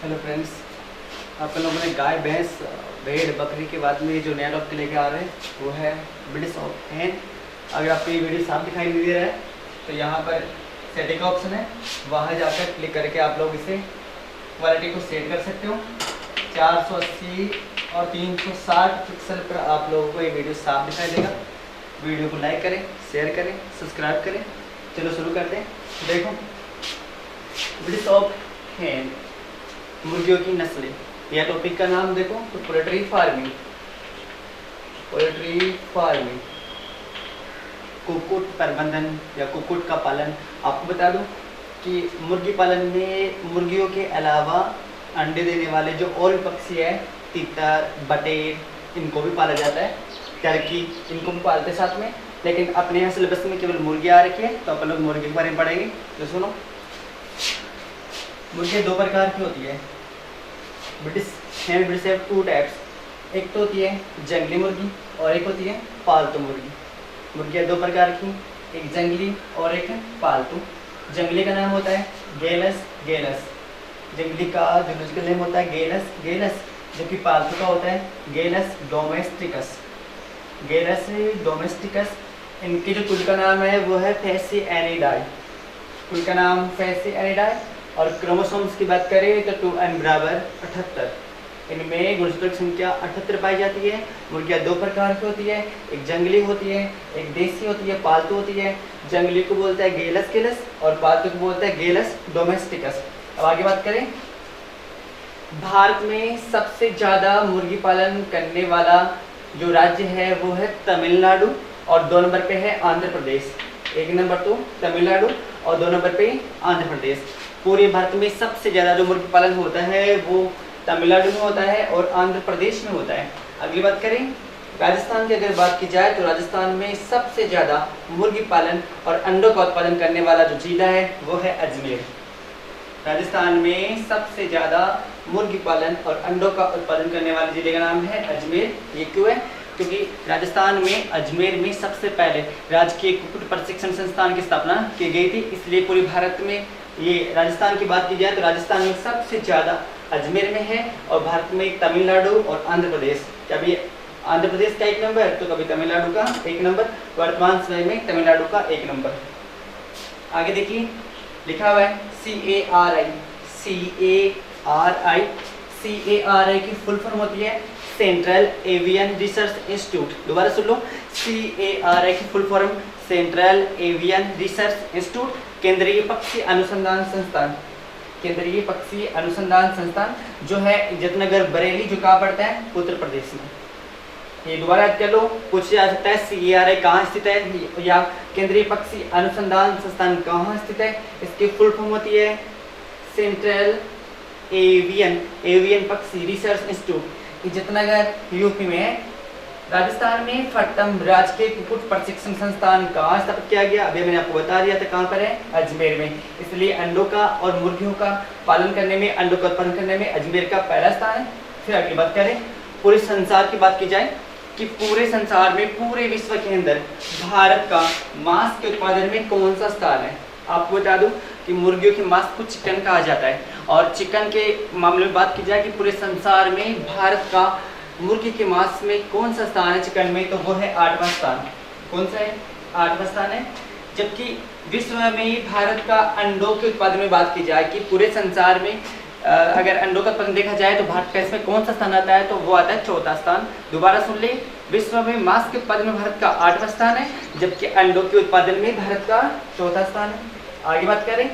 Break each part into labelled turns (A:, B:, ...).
A: Hello friends, आप लोगों ने गाय भैंस भेड़ बकरी के बाद में जो नया टॉपिक लेके आ रहे हैं वो है ब्रिटिश हैन। अगर आपको ये वीडियो साफ दिखाई नहीं दे रहा है तो यहाँ पर सेटिंग का ऑप्शन है, वहाँ जाकर क्लिक करके आप लोग इसे क्वालिटी को सेट कर सकते हो। 480 और 360 पिक्सल पर आप लोगों को ये वीडियो साफ दिखाई देगा। वीडियो को लाइक करें, शेयर करें, सब्सक्राइब करें। चलो शुरू करते हैं। देखो, ब्रिटिश हैन मुर्गियों की नस्लें, यह टॉपिक का नाम देखो तो पोल्ट्री फार्मिंग, कुक्कुट प्रबंधन या कुक्कुट का पालन। आपको बता दूं कि मुर्गी पालन में मुर्गियों के अलावा अंडे देने वाले जो और भी पक्षी है, तीतर, बटेर, इनको भी पाला जाता है। टर्की, इनको भी पालते हैं साथ में। लेकिन अपने यहाँ सिलेबस में केवल मुर्गी आ रखी है, तो अपन लोग मुर्गी के बारे में पढ़ेंगे। तो सुनो, मुर्गी दो प्रकार की होती है। British have two types. एक तो होती है जंगली मुर्गी और एक होती है पालतू मुर्गी। मुर्गियाँ दो प्रकार की, एक जंगली और एक पालतू। जंगली का नाम होता है गेलस। जंगली का जूलॉजिकल नेम होता है गेलस, जबकि पालतू का होता है गेलस डोमेस्टिकस। इनके जो कुल का नाम है वो है फैसिएनिडाई। कुल का नाम फैसिएनिडाई। और क्रोमोसोम्स की बात करें तो 2n बराबर 78। इनमें गुणसूत्रक संख्या 78 पाई जाती है। मुर्गियाँ दो प्रकार की होती है, एक जंगली होती है, एक देसी होती है, पालतू होती है। जंगली को बोलता है गेलस और पालतू को बोलता है गेलस डोमेस्टिकस। अब आगे बात करें, भारत में सबसे ज़्यादा मुर्गी पालन करने वाला जो राज्य है वो है तमिलनाडु और 2 नंबर पे है आंध्र प्रदेश। 1 नंबर तो तमिलनाडु और 2 नंबर पे आंध्र प्रदेश। पूरे भारत में सबसे ज़्यादा जो मुर्गी पालन होता है वो तमिलनाडु में होता है और आंध्र प्रदेश में होता है। अगली बात करें राजस्थान की, अगर बात की जाए तो राजस्थान में सबसे ज़्यादा मुर्गी पालन और अंडों का उत्पादन करने वाला जो जिला है वो है अजमेर। राजस्थान में सबसे ज़्यादा मुर्गी पालन और अंडों का उत्पादन करने वाले जिले का नाम है अजमेर। ये क्यों है? क्योंकि राजस्थान में अजमेर में सबसे पहले राजकीय कुक्कुट प्रशिक्षण संस्थान की स्थापना की गई थी, इसलिए पूरे भारत में ये राजस्थान की बात की जाए तो राजस्थान में सबसे ज़्यादा अजमेर में है और भारत में तमिलनाडु और आंध्र प्रदेश। कभी आंध्र प्रदेश का 1 नंबर तो कभी तमिलनाडु का 1 नंबर। वर्तमान समय में तमिलनाडु का 1 नंबर। आगे देखिए, लिखा हुआ है CARI की फुल फॉर्म होती है सेंट्रल एवियन रिसर्च इंस्टीट्यूट। दोबारा सुन लो, CARI की full form central avian research institute, केंद्रीय पक्षी अनुसंधान संस्थान जो है इज्जतनगर बरेली, जो कहाँ पड़ता है? उत्तर प्रदेश में। ये दोबारा याद कर लो, पूछ जा सकता है CARI कहाँ स्थित है या केंद्रीय पक्षी अनुसंधान संस्थान कहाँ स्थित है। इसकी फुल फॉर्म होती है सेंट्रल एवियन पक्षी रिसर्च इंस्टीट्यूट, इज्जतनगर यूपी में है। राजस्थान में फट्टम राजकीय कुक्कुट प्रशिक्षण संस्थान कहाँ स्थापित किया गया? अभी मैंने आपको बता दिया था कहाँ पर है, अजमेर में। इसलिए अंडों का और मुर्गियों का पालन करने में, अंडों का उत्पादन करने में अजमेर का पहला स्थान है। फिर अगली बात करें, पूरे संसार की बात की जाए कि पूरे संसार में, पूरे विश्व के अंदर भारत का मांस के उत्पादन में कौन सा स्थान है? आपको बता दूं कि मुर्गियों के मांस को चिकन कहा जाता है और चिकन के मामले में बात की जाए कि पूरे संसार में भारत का मुर्गी के मांस में कौन सा स्थान है चिकन में, तो वो है 8वां स्थान। कौन सा है? 8वां स्थान है। जबकि विश्व में भारत का अंडों के उत्पादन में बात की जाए कि पूरे संसार में अगर अंडों का उत्पादन देखा जाए तो भारत का इसमें कौन सा स्थान आता है, तो वो आता है 4था स्थान। दोबारा सुन ले, विश्व में मांस के उत्पादन में भारत का 8वां स्थान है, जबकि अंडों के उत्पादन में भारत का 4था स्थान है। आगे बात करें,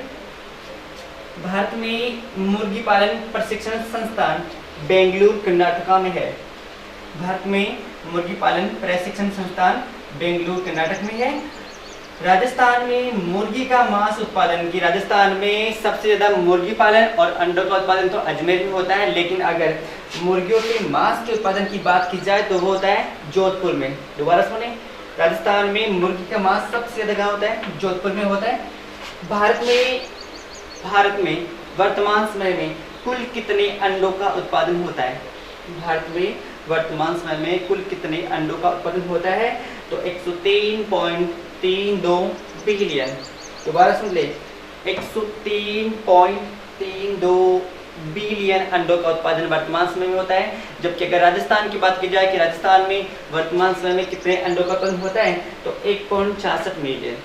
A: भारत में मुर्गी पालन प्रशिक्षण संस्थान बेंगलुरु कर्नाटका में है। भारत में मुर्गी पालन प्रशिक्षण संस्थान बेंगलुरु कर्नाटक में है। राजस्थान में मुर्गी का मांस उत्पादन की, राजस्थान में सबसे ज़्यादा मुर्गी पालन और अंडों का उत्पादन तो अजमेर में होता है, लेकिन अगर मुर्गियों के मांस के उत्पादन की बात की जाए तो वो होता है जोधपुर में। दोबारा सुने, राजस्थान में मुर्गी का मांस सबसे ज़्यादा होता है जोधपुर में होता है। भारत में वर्तमान समय में कुल कितने अंडों का उत्पादन होता है? भारत में वर्तमान समय में कुल कितने अंडों का उत्पादन होता है? तो 103.32 बिलियन। दोबारा सुन ले, 103.32 बिलियन अंडों का उत्पादन वर्तमान समय में होता है। जबकि अगर राजस्थान की बात की जाए कि राजस्थान में वर्तमान समय में कितने अंडों का उत्पादन होता है, तो 1.66 मिलियन।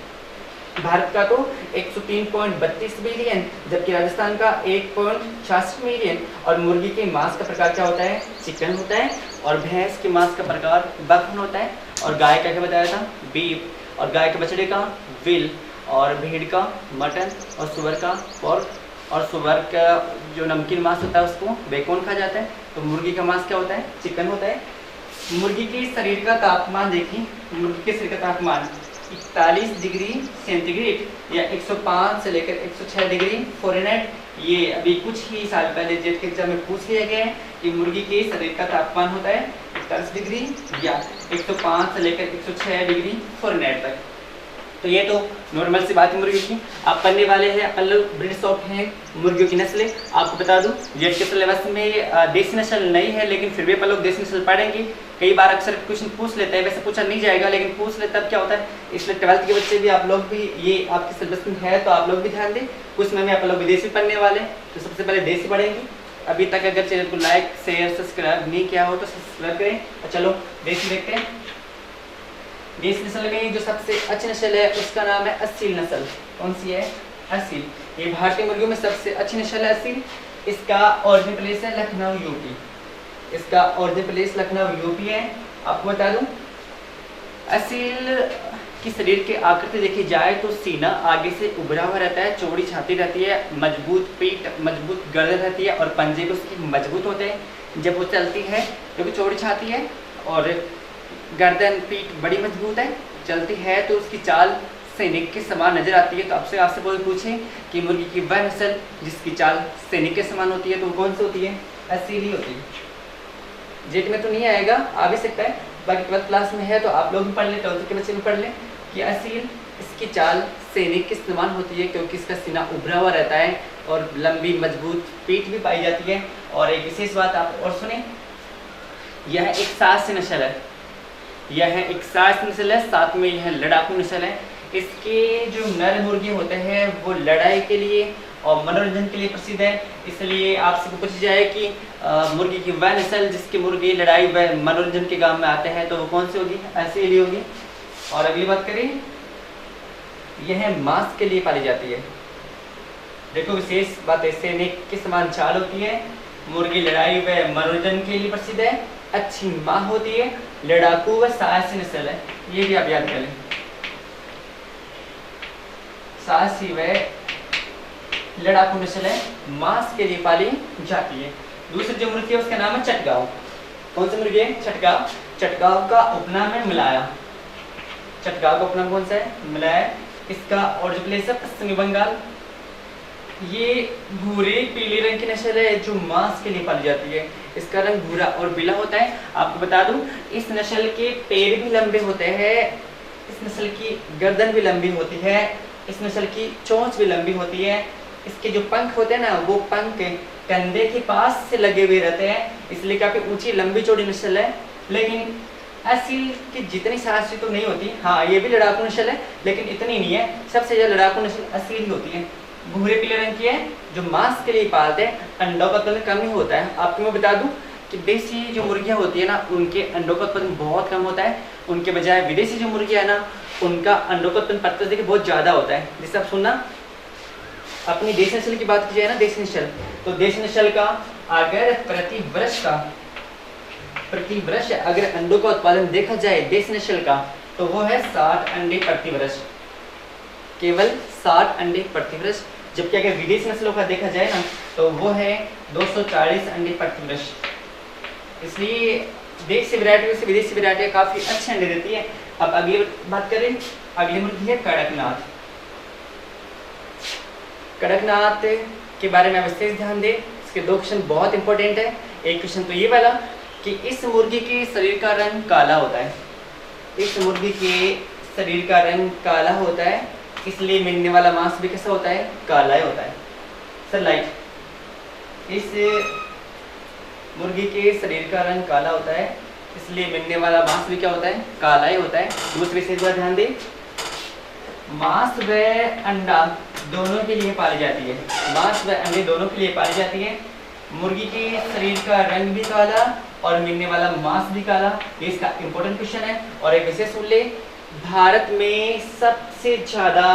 A: भारत का तो 103.32 बिलियन, जबकि राजस्थान का 1.66 मिलियन। और मुर्गी के मांस का प्रकार क्या होता है? चिकन होता है। और भैंस के मांस का प्रकार बकन होता है। और गाय का क्या बताया था? बीफ। और गाय के बछड़े का विल। और भेड़ का मटन। और सुअर का पोर्क। और सुअर का जो नमकीन मांस होता है उसको बेकन कहा जाता है। तो मुर्गी का मांस क्या होता है? चिकन होता है। मुर्गी के शरीर का तापमान देखिए, मुर्गी के शरीर का तापमान 41 डिग्री सेंटीग्रेड या 105 से लेकर 106 डिग्री फ़ारेनहाइट। ये अभी कुछ ही साल पहले जेट के एग्जाम में पूछ लिया गया है कि मुर्गी के शरीर का तापमान होता है 41 डिग्री या 105 से लेकर 106 डिग्री फ़ारेनहाइट तक। तो ये तो नॉर्मल सी बात है मुर्गी की। आप पढ़ने वाले हैं अपन लोग ब्रीड्स ऑफ हैं मुर्गियों की नस्लें। आपको बता दूं जेट के सिलेबस में देसी नस्ल नहीं है, लेकिन फिर भी अपन लोग देसी नस्ल पढ़ेंगे। कई बार अक्सर क्वेश्चन पूछ लेते हैं, वैसे पूछा नहीं जाएगा लेकिन पूछ लेते तब क्या होता है, इसलिए 12th के बच्चे भी आप लोग भी ये आपके सिलेबस में है तो आप लोग भी ध्यान दें। कुछ में आप लोग विदेशी पढ़ने वाले तो सबसे पहले देसी पढ़ेंगे। अभी तक अगर चैनल को लाइक शेयर सब्सक्राइब नहीं किया हो तो सब्सक्राइब करें। चलो देसी देखते हैं। देसी नस्ल में जो सबसे अच्छी नस्ल है उसका नाम है असील नस्ल। कौन सी है? असील। ये भारतीय मुर्गियों में सबसे अच्छी नस्ल है असील। इसका ओरिजिन प्लेस है लखनऊ यूपी। इसका ओरिजिन प्लेस लखनऊ यूपी है। आपको बता दूं असील की शरीर की आकृति देखी जाए तो सीना आगे से उभरा हुआ रहता है, चौड़ी छाती रहती है, मजबूत पीठ, मजबूत गर्दन रहती है और पंजे भी उसकी मजबूत होते हैं जब वो चलती है, क्योंकि चौड़ी छाती है और गर्दन पीठ बड़ी मजबूत है। चलती है तो उसकी चाल सैनिक के समान नजर आती है। तो आपसे कोई पूछे कि मुर्गी की वह नस्ल जिसकी चाल सैनिक के समान होती है तो वो कौन सी होती है? असीली होती है। जेट में तो नहीं आएगा, आ भी सकता है, बाकी 12th क्लास में है तो आप लोग भी पढ़ लें, 12th के बच्चे भी पढ़ लें कि असील इसकी चाल सैनिक के समान होती है क्योंकि इसका सीना उभरा हुआ रहता है और लंबी मजबूत पीठ भी पाई जाती है। और एक विशेष बात आप और सुने, यह एक साहसी नस्ल है। यह एक साहसी नस्ल है, साथ में यह लड़ाकू नस्ल है। इसके जो नर मुर्गे होते हैं वो लड़ाई के लिए और मनोरंजन के लिए प्रसिद्ध है। इसलिए आपसे पूछा जाए कि मुर्गी की वह नस्ल जिसके मुर्गे लड़ाई व मनोरंजन के काम में आते हैं तो वो कौन सी होगी? असीली होगी। और अगली बात करें, यह मांस के लिए पाली जाती है। देखो विशेष बात है, सैनिक के समान चाल होती है, मुर्गी लड़ाई व मनोरंजन के लिए प्रसिद्ध है, अच्छी मां होती है, लड़ाकू व साहसी नस्ल है। ये भी आप याद कर लें, साहसी व लड़ाकू नस्ल है, मांस के लिए पाली जाती है। दूसरी जो मुर्गी है उसका नाम है चटगांव। कौन सी मुर्गी है? चटगांव। चटगांव का उपनाम है मलाया। चटगांव का उपनाम कौन सा है? मलाया। इसका ओरिजिन प्लेस है पश्चिमी बंगाल। ये भूरे पीले रंग की नस्ल है जो मांस के लिए पाली जाती है। इसका रंग भूरा और पीला होता है। आपको बता दूं इस नस्ल के पैर भी लंबे होते हैं, इस नस्ल की गर्दन भी लंबी होती है, इस नस्ल की चोंच भी लंबी होती है। इसके जो पंख होते हैं ना वो पंख कंधे के पास से लगे हुए रहते हैं, इसलिए काफी ऊंची लंबी चौड़ी नस्ल है। लेकिन असील की जितनी साहसी तो नहीं होती। हाँ ये भी लड़ाकू नस्ल है लेकिन इतनी नहीं है। सबसे ज्यादा लड़ाकू नस्ल असील ही होती है। भूरे पीले रंग की है जो मांस के लिए पालते हैं, अंडों का उत्पादन कम ही होता है। आपको मैं बता दूं कि देसी जो मुर्गियां होती है ना उनके अंडों का उत्पादन बहुत कम होता है, उनके बजाय विदेशी जो मुर्गियां है ना उनका अंडों का उत्पादन प्रतिशत देखिए बहुत ज्यादा होता है। जैसे आप सुनना, अपनी देसी नस्ल की बात की जाए ना, देसी नस्ल, तो देसी नस्ल का अगर प्रति वर्ष अगर अंडों का उत्पादन देखा जाए देसी नस्ल का तो वो है 60 अंडे प्रति वर्ष, केवल 60 अंडे प्रति वर्ष। जबकि अगर विदेशी नस्लों का देखा जाए ना तो वो है 240 अंडे प्रति वर्ष। इसलिए देसी वैरायटियों से विदेशी वैरायटियाँ काफ़ी अच्छे अंडे देती है। अब अगली बात करें, अगली मुर्गी है कड़कनाथ। कड़कनाथ के बारे में विशेष ध्यान दें, इसके 2 क्वेश्चन बहुत इंपॉर्टेंट है। एक क्वेश्चन तो ये वाला कि इस मुर्गी के शरीर का रंग काला होता है, इस मुर्गी के शरीर का रंग काला होता है, इसलिए मिलने वाला मांस भी कैसा होता है? काला ही होता है। सर लाइट, इस मुर्गी के शरीर का रंग काला होता है इसलिए मिलने वाला मांस भी क्या होता है? काला ही होता है। दूसरी विशेष बात ध्यान दें, मांस व अंडा दोनों के लिए पाली जाती है, मांस व अंडे दोनों के लिए पाली जाती है। मुर्गी के शरीर का रंग भी काला और मिलने वाला मांस भी काला, ये इसका इंपॉर्टेंट क्वेश्चन है। और एक विशेष सुन ले, भारत में सबसे ज्यादा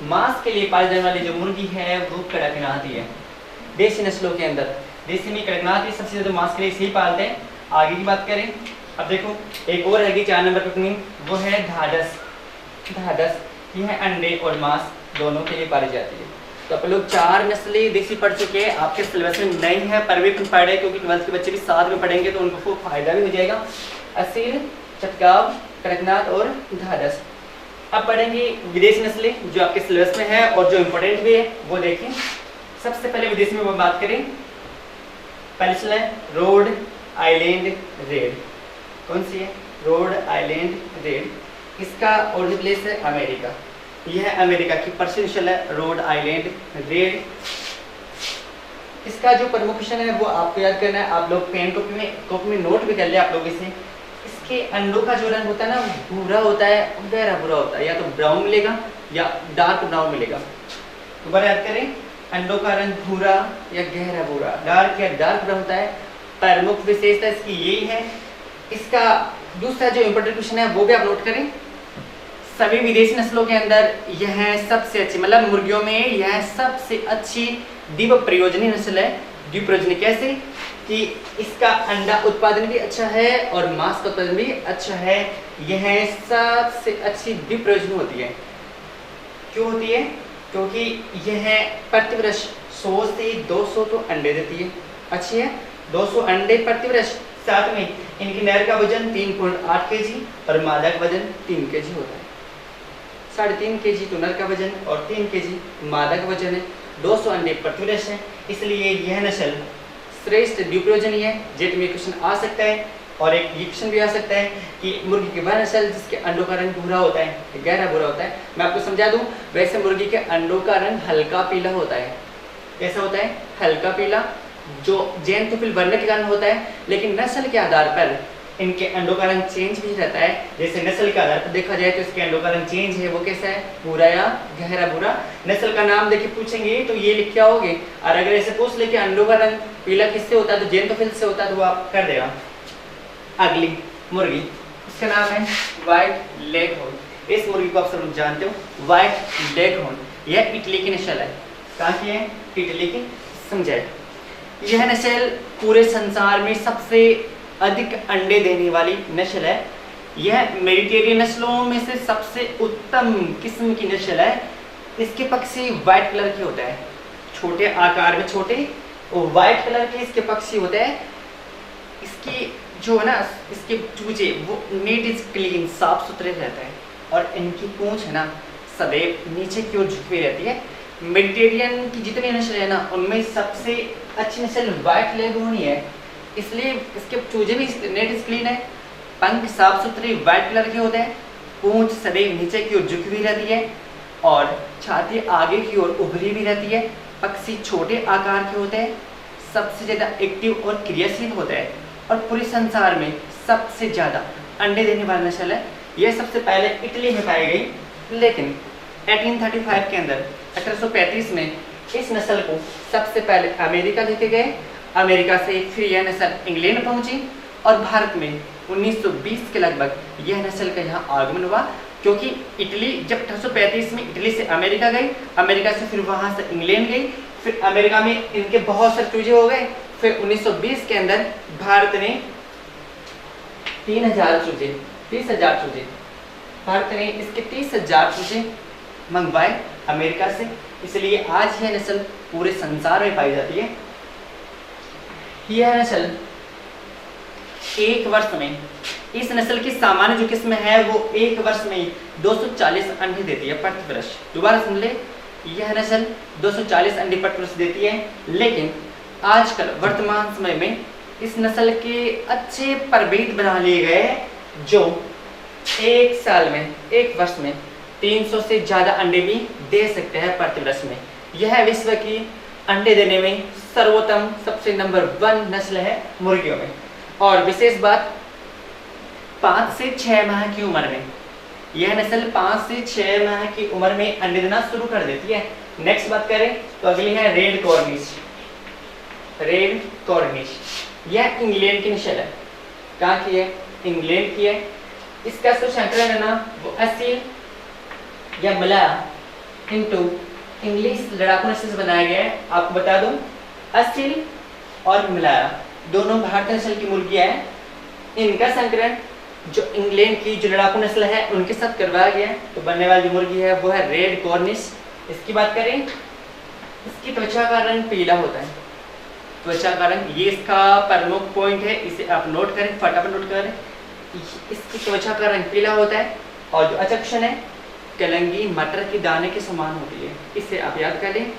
A: मांस के लिए पाली जाने वाली जो मुर्गी है वो कड़कनाथी है। देसी नस्लों के अंदर देसी में कड़कनाथी सबसे ज्यादा मांस के लिए इसी पालते हैं। आगे की बात करें, अब देखो एक और है 4 नंबर पर, वो है ढाढस। ढाढस यह अंडे और मांस दोनों के लिए पाली जाती है। तो आप लोग 4 नस्लें देसी पढ़ चुके हैं, आपके सिलेबस में नहीं है पर भी पढ़ रहे, क्योंकि 12th के बच्चे भी साथ में पढ़ेंगे तो उनको खूब फायदा भी हो जाएगा। असील, चटगाव, कड़कनाथ और ढाढस। अब पढ़ेंगे विदेशी नस्लें जो आपके सिलेबस में है और जो इम्पोर्टेंट भी है वो देखें। सबसे पहले विदेशी में बात करें, पहले रोड आइलैंड रेड। कौन सी है? Rhode Island red. इसका ओरिजिन प्लेस है अमेरिका। यह अमेरिका की पर्शियन नस्ल है रोड आइलैंड रेड। इसका जो प्रमुख क्वेश्चन है वो आपको याद करना है। आप लोग पेन कॉपी में नोट भी कर ले आप लोग इसे। इसके अंडों का जो रंग होता है ना भूरा होता है, गहरा भूरा होता है, या तो ब्राउन मिलेगा या डार्क ब्राउन मिलेगा। दोबारा याद करें, अंडों का रंग भूरा या गहरा भूरा, डार्क या डार्क ब्राउन होता है। प्रमुख विशेषता इसकी यही है। इसका दूसरा जो इम्पोर्टेंट क्वेश्चन है वो भी आप नोट करें। सभी विदेशी नस्लों के अंदर यह सबसे अच्छी, मतलब मुर्गियों में यह सबसे अच्छी द्विप प्रयोजनी नस्ल है। द्विप प्रयोजनी कैसे कि इसका अंडा उत्पादन भी अच्छा है और मांस का उत्पादन भी अच्छा है। यह सबसे अच्छी द्विप प्रयोजनी होती है। क्यों होती है? क्योंकि यह प्रतिवर्ष 100 से 200 तो अंडे देती है। अच्छी है, 200 अंडे प्रतिवर्ष। साथ में इनकी नर का वजन 3.8 kg और मादा का वजन 3 kg होता है। 3.5 kg तो नर का वजन और 3 kg मादा का वजन है। 200 अंडे प्रतिवर्ष है, इसलिए यह नस्ल श्रेष्ठ द्विप प्रयोजनी है। जेट में क्वेश्चन आ सकता है। और एक ये क्वेश्चन भी आ सकता है कि मुर्गी की वह नस्ल जिसके अंडों का रंग भूरा होता है, गहरा भूरा होता है। मैं आपको समझा दूं, वैसे मुर्गी के अंडों का रंग हल्का पीला होता है। कैसा होता है? हल्का पीला, जो ज़ैंथोफिल वर्ण के कारण होता है। लेकिन नस्ल के आधार पर इनके अंडों का रंग चेंज भी रहता है। जैसे नस्ल के आधार पर देखा जाए तो इसके अंडों का रंग चेंज है, वो कैसा है? भूरा या गहरा भूरा। नस्ल का नाम देखिए पूछेंगे तो ये लिख के आओगे। और अगर ऐसे पूछ ले कि अंडों का रंग पीला किससे होता है तो ज़ैंथोफिल से होता है, तो वो आप कर देगा। अगली मुर्गी, इसका नाम है व्हाइट लेगहॉर्न। इस मुर्गी को आप सब लोग जानते हो, व्हाइट लेगहॉर्न। यह इटली की नस्ल है। कहाँ की है? इटली की। समझाए, यह नस्ल पूरे संसार में सबसे अधिक अंडे देने वाली नस्ल है। यह मेडिटेरियन नस्लों में से सबसे उत्तम किस्म की नस्ल है। इसके पक्षी व्हाइट कलर के होते हैं, छोटे आकार में छोटे और व्हाइट कलर के इसके पक्षी होते हैं। इसकी जो है ना, इसके चूजे वो नीट इज क्लीन, साफ सुथरे रहते हैं। और इनकी पूंछ है ना सदैव नीचे की ओर झुकी हुई रहती है। मेडिटेरियन की जितनी नस्ल है ना उनमें सबसे अच्छी नस्ल व्हाइट लेगहॉर्न ही है। इसलिए इसके चूजे भी नेट इज क्लीन है, पंख साफ सुथरे व्हाइट कलर के होते हैं, पूंछ सदैव नीचे की ओर झुकी हुई रहती है और छाती आगे की ओर उभरी भी रहती है। पक्षी छोटे आकार के होते हैं, सबसे ज़्यादा एक्टिव और क्रियाशील होते हैं और पूरे संसार में सबसे ज़्यादा अंडे देने वाली नस्ल है। यह सबसे पहले इटली में पाई गई, लेकिन 1835 के अंदर 1835 में इस नस्ल को सबसे पहले अमेरिका लेके गए। अमेरिका से फिर यह नस्ल इंग्लैंड पहुंची और भारत में 1920 के लगभग यह नस्ल का यहाँ आगमन हुआ। क्योंकि इटली जब 1835 में इटली से अमेरिका गई, अमेरिका से फिर वहाँ से इंग्लैंड गई, फिर अमेरिका में इनके बहुत सारे चूजे हो गए। फिर 1920 के अंदर भारत ने 30,000 चूजे भारत ने इसके 30,000 चूजे मंगवाए अमेरिका से। इसलिए आज यह नस्ल पूरे संसार में पाई जाती है। यह नस्ल एक वर्ष में, इस नस्ल की सामान्य जो किस्म है वो एक वर्ष में 240 अंडे देती है प्रति वर्ष। दोबारा सुन ले, यह नस्ल 240 अंडे प्रति वर्ष देती है। लेकिन आजकल वर्तमान समय में इस नस्ल के अच्छे प्रभेद बना लिए गए जो एक साल में, एक वर्ष में 300 से ज़्यादा अंडे भी दे सकते हैं प्रति वर्ष में। यह विश्व की अंडे देने में सर्वोत्तम सबसे नंबर 1 नस्ल है मुर्गियों में। और विशेष बात, 5 से 6 माह की उम्र में यह नस्ल 5 से 6 माह की उम्र में अंडे देना शुरू कर देती है। नेक्स्ट बात करें तो अगली है रेड कॉर्निश। Red Cornish. यह इंग्लैंड की नस्ल है। कहाँ की है? इंग्लैंड की है। इसका जो संकरण है ना वो असील या मलाया इनटू इंग्लिश लड़ाकू नस्ल से बनाया गया है। आपको बता दूं, असील और मलाया दोनों भारतीय नस्ल की मुर्गियां हैं। इनका संकरण जो इंग्लैंड की जो लड़ाकू नस्ल है उनके साथ करवाया गया है। तो बनने वाली जो मुर्गी है वो है रेड कॉर्निश। इसकी बात करें, इसकी त्वचा का रंग पीला होता है। त्वचा का रंग, ये इसका प्रमुख पॉइंट है, इसे आप नोट करें, फटाफट नोट करें। इसकी त्वचा का रंग पीला होता है और जो अचक्षण है कलंगी मटर के दाने के समान होती है। इसे आप याद कर लें,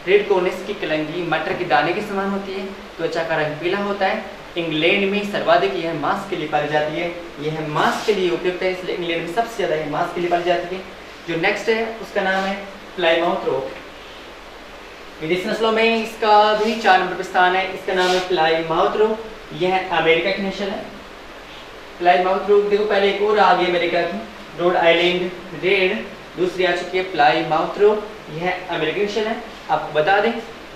A: रेड कॉर्निश की कलंगी मटर के दाने के समान होती है, त्वचा का रंग पीला होता है। इंग्लैंड में सर्वाधिक यह मांस के लिए पाली जाती है। यह मांस के लिए उपयुक्त है, इसलिए इंग्लैंड में सबसे ज़्यादा यह मांस के लिए पाली जाती है। जो नेक्स्ट है उसका नाम है प्लाईमाउथ रोक। विदेशी नस्लों में इसका भी 4 नंबर पर स्थान है। इसका नाम है प्लाईमाउथ रोक। यह अमेरिका की नस्ल है। प्लाईमाउथ रोक देखो, पहले एक और आ गई अमेरिका की, रोड आइलैंड रेड, दूसरी आ चुकी है प्लाईमाउथ रोक। यह अमेरिकन नस्ल है। आपको बता दें,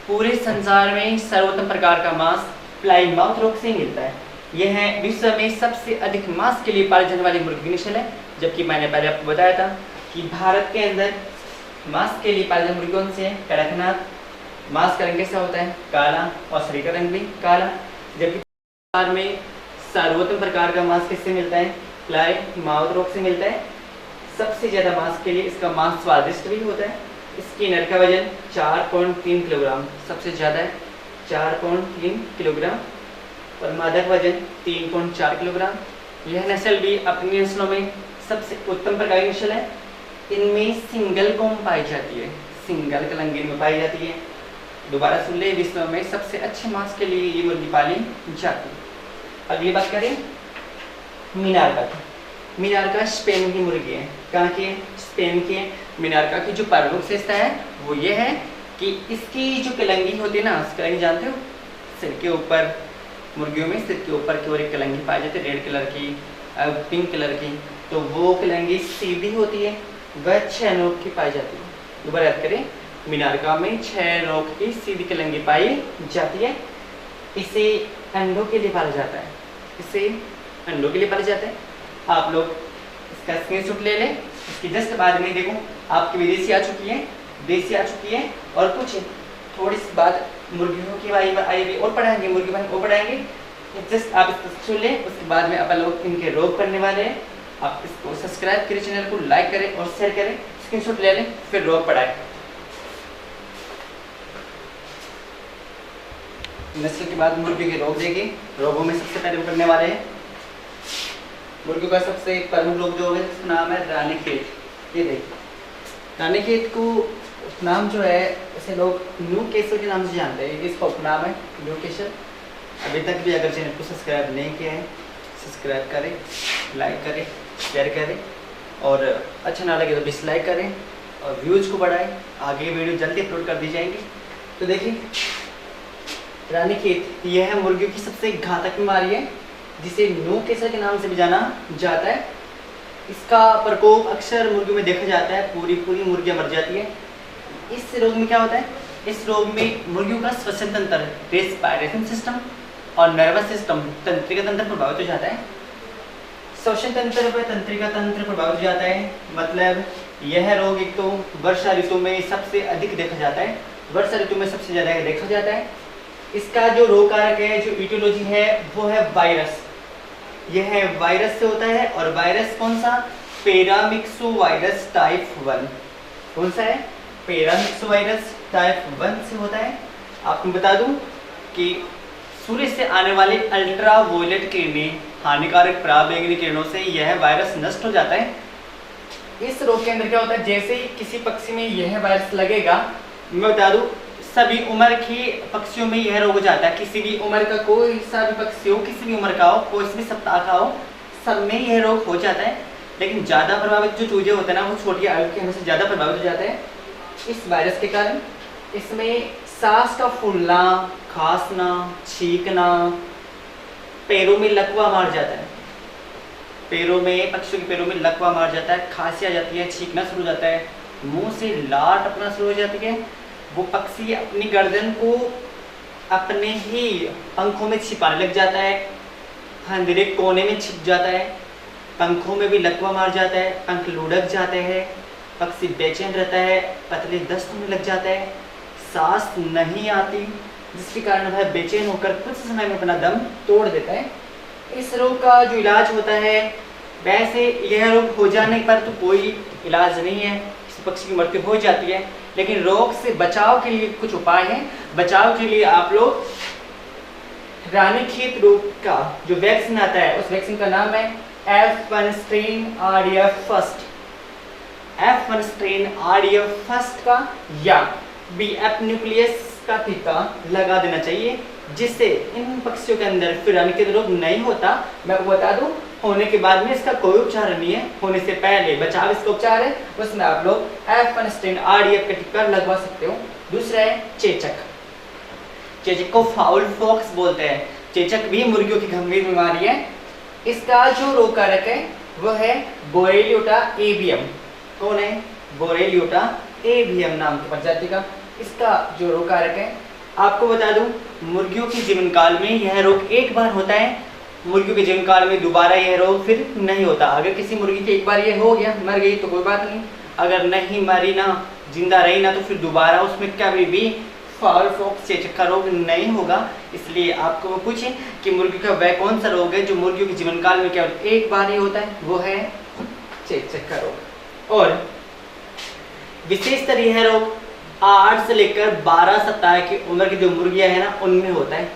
A: पूरे संसार में सर्वोत्तम प्रकार का मांस प्लाईमाउथ रोक से मिलता है। यह विश्व में सबसे अधिक मांस के लिए पाली जाने वाली मुर्गी नस्ल है। जबकि मैंने पहले आपको बताया था कि भारत के अंदर मांस के लिए पाली जाने मुर्गी कौन सी है? कड़कनाथ। मांस का रंग कैसा होता है? काला, और शरीर का रंग भी काला। जबकि संसार में सर्वोत्तम प्रकार का मांस किससे मिलता है? प्लाईमाउथ रोक से मिलता है। सबसे ज्यादा मांस के लिए इसका मांस स्वादिष्ट भी होता है। इसकी नर का वजन 4.3 किलोग्राम सबसे ज्यादा है, 4.3 किलोग्राम, और मादा का वजन 3.4 किलोग्राम। यह नस्ल भी अपनी नस्लों में सबसे उत्तम प्रकार की नस्ल है। इनमें सिंगल कॉम पाई जाती है, सिंगल कलंगी में पाई जाती है। दोबारा सुन ले, विश्व में सबसे अच्छे मांस के लिए ये मुर्गी पाली जाती है। अगली बात करें मीनार्का की। मीनार्का स्पेन की मुर्गी है। कहाँ की है? स्पेन की है। मीनार्का की जो प्रमुख विशेषता है वो ये है कि इसकी जो कलंगी होती है ना, कलंगी जानते हो, सिर के ऊपर, मुर्गियों में सिर के ऊपर की ओर एक कलंगी पाई जाती है, रेड कलर की, पिंक कलर की। तो वो कलंगी सीधी होती है, वह 6 नोक की पाई जाती है। दोबारा याद करें, मीनार्का में 6 नोक की सीधी कलंगी पाई जाती है। इसे अंडों के लिए पाला जाता है, इसे अंडों के लिए पाला जाता है। आप लोग इसका स्क्रीनशॉट ले लें। इसकी जस्ट बाद में देखो आपकी विदेशी आ चुकी है, देसी आ चुकी है, और कुछ थोड़ी सी बात मुर्गियों की आई और पढ़ाएंगे, मुर्गी और पढ़ाएंगे। जस्ट आप इसको सुन लें, उसके बाद में अपन लोग इनके रोग करने वाले हैं। आप इसको सब्सक्राइब करें, चैनल को लाइक करें और शेयर करें, स्क्रीनशॉट ले लें, फिर रोग पढ़ाएं। नस्ल के बाद मुर्गी के रोग देंगे। रोगों में सबसे पहले करने वाले हैं मुर्गियों का सबसे प्रमुख रोग जो है उसका नाम है रानीखेत। ये देखिए, रानीखेत को उपनाम जो है इसे लोग न्यूकैसल के नाम से जानते हैं। इसका उपनाम है न्यूकैसल। अभी तक भी अगर चैनल को सब्सक्राइब नहीं किया है, सब्सक्राइब करें, लाइक करें, शेयर करें, और अच्छा ना लगे तो डिसलाइक करें, और व्यूज़ को बढ़ाएं। आगे वीडियो जल्दी अपलोड कर दी जाएगी। तो देखिए, रानीखेत यह है मुर्गियों की सबसे घातक बीमारी है, जिसे न्यूकैसल के नाम से भी जाना जाता है। इसका प्रकोप अक्सर मुर्गियों में देखा जाता है, पूरी मुर्गियां मर जाती है। इस रोग में क्या होता है? इस रोग में मुर्गियों का श्वसन तंत्र, रेस्पिरेशन सिस्टम और नर्वस सिस्टम, तंत्रिका तंत्र प्रभावित हो जाता है। श्वसन तंत्र व तंत्रिका तंत्र प्रभावित हो जाता है। मतलब यह रोग एक तो वर्षा ऋतु में सबसे अधिक देखा जाता है, वर्षा ऋतु में सबसे ज़्यादा देखा जाता है। इसका जो रोग कारक है, जो इटियोलॉजी है, वो है वायरस। यह वायरस से होता है, और वायरस कौन सा? पैरामिक्सोवायरस टाइप 1। कौन सा है? पैरामिक्सोवायरस टाइप 1 से होता है। आपको बता दूं कि सूर्य से आने वाले अल्ट्रावायलेट किरणें, हानिकारक पराबैंगनी किरणों से यह वायरस नष्ट हो जाता है। इस रोग के अंदर क्या होता है? जैसे ही किसी पक्षी में यह वायरस लगेगा, मैं बता दूं सभी उम्र के पक्षियों में यह रोग हो जाता है। किसी भी उम्र का कोई सा भी पक्षी हो, किसी भी उम्र का हो, कोई भी सप्ताह का हो, सब में यह रोग हो जाता है। लेकिन ज़्यादा प्रभावित जो चूजे होते हैं ना, वो छोटी आयु के हमेशा ज़्यादा प्रभावित हो जाते हैं इस वायरस के कारण। इसमें सांस का फूलना, खांसना, छींकना, पैरों में लकवा मार जाता है, पैरों में, पक्षियों के पैरों में लकवा मार जाता है, खांसी आ जाती है, छींकना शुरू हो जाता है, मुंह से लार टपकना शुरू हो जाती है। वो पक्षी अपनी गर्दन को अपने ही पंखों में छिपाने लग जाता है, अंधेरे कोने में छिप जाता है, पंखों में भी लकवा मार जाता है, पंख लुढ़क जाते हैं, पक्षी बेचैन रहता है, पतले दस्त होने लग जाता है, सांस नहीं आती, जिसके कारण वह बेचैन होकर कुछ समय में अपना दम तोड़ देता है। इस रोग का जो इलाज होता है, वैसे यह रोग हो जाने पर तो कोई इलाज नहीं है, किसी पक्षी की मृत्यु हो जाती है, लेकिन रोग से बचाव के लिए कुछ उपाय हैं। बचाव के लिए आप लोग रानीखेत रोग का जो वैक्सीन आता है, उस वैक्सीन का नाम है F1 strain RDF first, F1 strain RDF first का या BF न्यूक्लियस का टीका लगा देना चाहिए, जिससे इन पक्षियों के अंदर फिर रानीखेत रोग नहीं होता। मैं आपको बता दूं, होने के बाद में इसका कोई उपचार नहीं है, होने से पहले बचाव इसका उपचार है, उसमें आप लोग F1 स्ट्रेन RDF का टीका लगवा सकते हो। दूसरा है चेचक। चेचक को फाउल फॉक्स बोलते हैं। चेचक भी मुर्गियों की गंभीर बीमारी है। इसका जो रोग कारक है वो है बोरेलियोटा एवियम। कौन है? बोरेलियोटा एवियम नाम की प्रजाति का इसका जो रोग कारक है। आपको बता दूं, मुर्गियों के जीवन काल में यह रोग एक बार होता है, मुर्गियों के जीवन काल में दोबारा यह रोग फिर नहीं होता। अगर किसी मुर्गी के एक बार ये हो गया, मर गई तो कोई बात नहीं, अगर नहीं मरी ना, जिंदा रही ना, तो फिर दोबारा उसमें कभी भी फाउल फॉक्स चेचक का रोग नहीं होगा। इसलिए आपको वो पूछे कि मुर्गी का वह कौन सा रोग है जो मुर्गियों के जीवन काल में केवल एक बार ही होता है, वो है चेचक का रोग। और विशेषतर यह रोग 8 से लेकर 12 सप्ताह की उम्र की जो मुर्गियां है ना, उनमें होता है।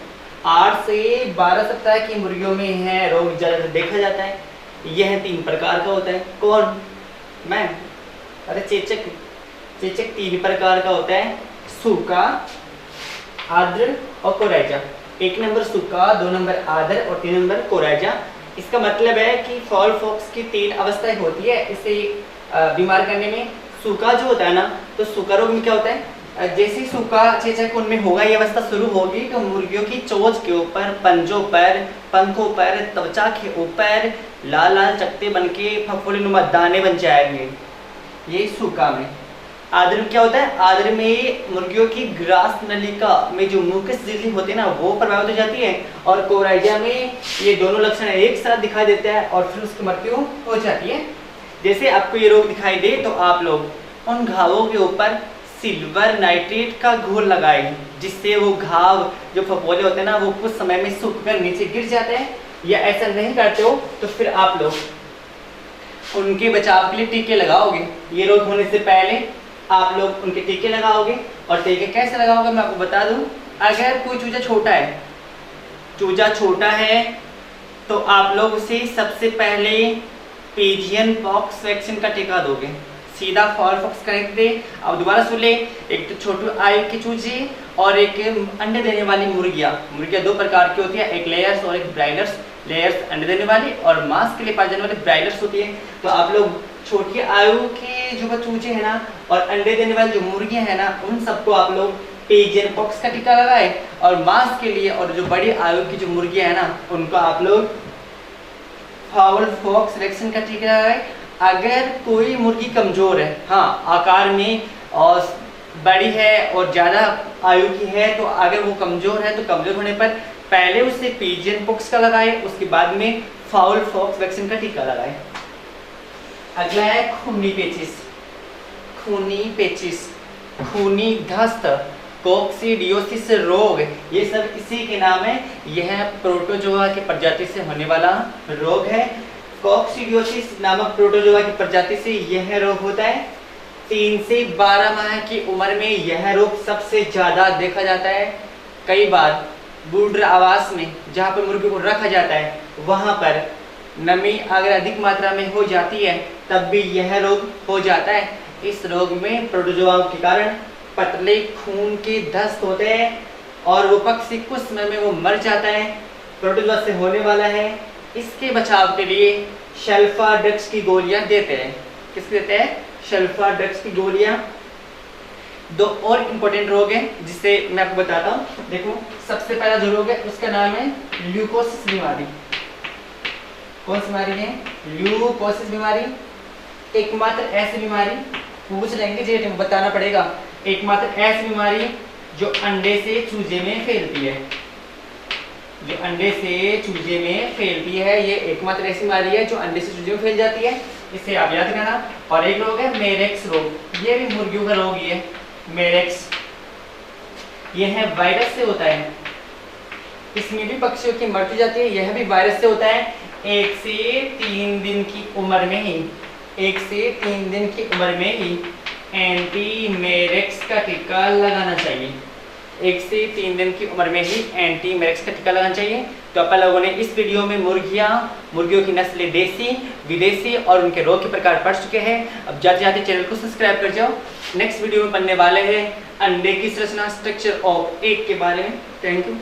A: 8 से 12 सप्ताह की मुर्गियों में यह रोग ज्यादातर देखा जाता है। यह 3 प्रकार का होता है। कौन? मैं? अरे चेचक 3 प्रकार का होता है, सूखा, आर्द्र और कोराइजा। 1 नंबर सूखा, 2 नंबर आर्द्र और 3 नंबर कोराइजा। इसका मतलब है कि फाउल फॉक्स की 3 अवस्थाएं होती है इसे बीमार करने में। सूखा जो होता है ना, तो सूखा रोग में क्या होता है, जैसे ही सूखा चेचक उनमें होगा, ये अवस्था शुरू होगी तो मुर्गियों की चोंच के ऊपर, पंजों पर, पंखों पर, त्वचा के ऊपर लाल लाल चकत्ते बनके फफोलीनुमा दाने बन जाएंगे। ये सूखा में। आर्द्र में क्या होता है? आर्द्र में मुर्गियों की ग्रास नलिका में जो म्यूकस झिल्ली होती है ना, वो प्रभावित हो जाती है, और कोराइजा में ये दोनों लक्षण एक साथ दिखाई देते हैं और फिर उसकी मृत्यु हो जाती है। जैसे आपको ये रोग दिखाई दे तो आप लोग उन घावों के ऊपर सिल्वर नाइट्रेट का घोल लगाएं, जिससे वो घाव जो फफोले होते हैं ना, वो कुछ समय में सूखकर नीचे गिर जाते हैं। या ऐसा नहीं करते हो तो फिर आप लोग उनके बचाव के लिए टीके लगाओगे। ये रोग होने से पहले आप लोग उनके टीके लगाओगे। और टीके कैसे लगाओगे मैं आपको बता दूं। अगर कोई चूजा छोटा है, चूजा छोटा है तो आप लोग उसे सबसे पहले पिजियन पॉक्स वैक्सीन का टीका दोगे। सीधा फाउल फॉक्स का नहीं दे। अब दोबारा सुन ले, एक तो छोटे आयु के चूजे और एक अंडे देने वाली मुर्गियां 2 प्रकार की होती है, एक लेयर्स और एक ब्राइडर्स। लेयर्स अंडे देने वाली और मांस के लिए पाए जाने वाली ब्राइडर्स होती है। तो आप लोग छोटी आयु के जो चूजे हैं ना और अंडे देने वाली जो मुर्गियां हैं ना, उन सबको आप लोग पिजियन पॉक्स का टीका लगाए। और मांस के लिए और जो बड़ी आयु की जो मुर्गियां हैं ना, उनको आप लोग फाउल फॉक्स वैक्सीन का टीका लगाए। अगर कोई मुर्गी कमजोर है, हाँ आकार में और बड़ी है और ज़्यादा आयु की है, तो अगर वो कमजोर है तो कमजोर होने पर पहले उसे पिजियन पॉक्स का लगाए, उसके बाद में फाउल फॉक्स वैक्सीन का टीका लगाए। अगला है खूनी पेचिस। खूनी दस्त, कोक्सीडियोसिस रोग, ये सब इसी के नाम है। यह प्रोटोजोआ की प्रजाति से होने वाला रोग है। कोक्सीडियोसिस नामक प्रोटोजोआ की प्रजाति से यह रोग होता है। 3 से 12 माह की उम्र में यह रोग सबसे ज्यादा देखा जाता है। कई बार ब्रूडर आवास में जहाँ पर मुर्गी को रखा जाता है, वहाँ पर नमी अगर अधिक मात्रा में हो जाती है तब भी यह रोग हो जाता है। इस रोग में प्रोटोजोआ के कारण पतले खून के दस्त होते हैं और वो पक्षी कुछ समय में वो मर जाता है। प्रोटोजोआ से होने वाला है। इसके बचाव के लिए शल्फाड्रग्स की गोलियां देते हैं। किसके देते हैं? शल्फाड्रग्स की गोलियां। 2 और इम्पोर्टेंट रोग हैं जिसे मैं आपको बताता हूँ। देखो, सबसे पहला जो रोग है उसका नाम है ल्यूकोसिस बीमारी। कौन सी बीमारी है? ल्यूकोसिस बीमारी। एकमात्र ऐसी बीमारी, पूछ लेंगे जी, बताना पड़ेगा। एकमात्र ऐसी बीमारी जो अंडे से चूजे में फैलती है, जो अंडे से चूजे में फैलती है। ये एकमात्र ऐसी बीमारी है जो अंडे से चूजे में फैल जाती है, इसे आप याद करना। और एक रोग है मेरेक्स रोग, ये भी मुर्गियों का रोग ही है, मेरेक्स। ये है वायरस से होता है, इसमें भी पक्षियों की मृत्यु जाती है, यह भी वायरस से होता है। 1 से 3 दिन की उम्र में ही, 1 से 3 दिन की उम्र में ही एंटी मेरेक्स का टीका लगाना चाहिए। 1 से 3 दिन की उम्र में ही एंटी मेरेक्स का टीका लगाना चाहिए। तो अपन लोगों ने इस वीडियो में मुर्गियों की नस्लें देसी, विदेशी और उनके रोग के प्रकार पढ़ चुके हैं। अब जाते जाते चैनल को सब्सक्राइब कर जाओ। नेक्स्ट वीडियो में बनने वाले हैं अंडे की संरचना, स्ट्रक्चर ऑफ एग के बारे में। Thank you.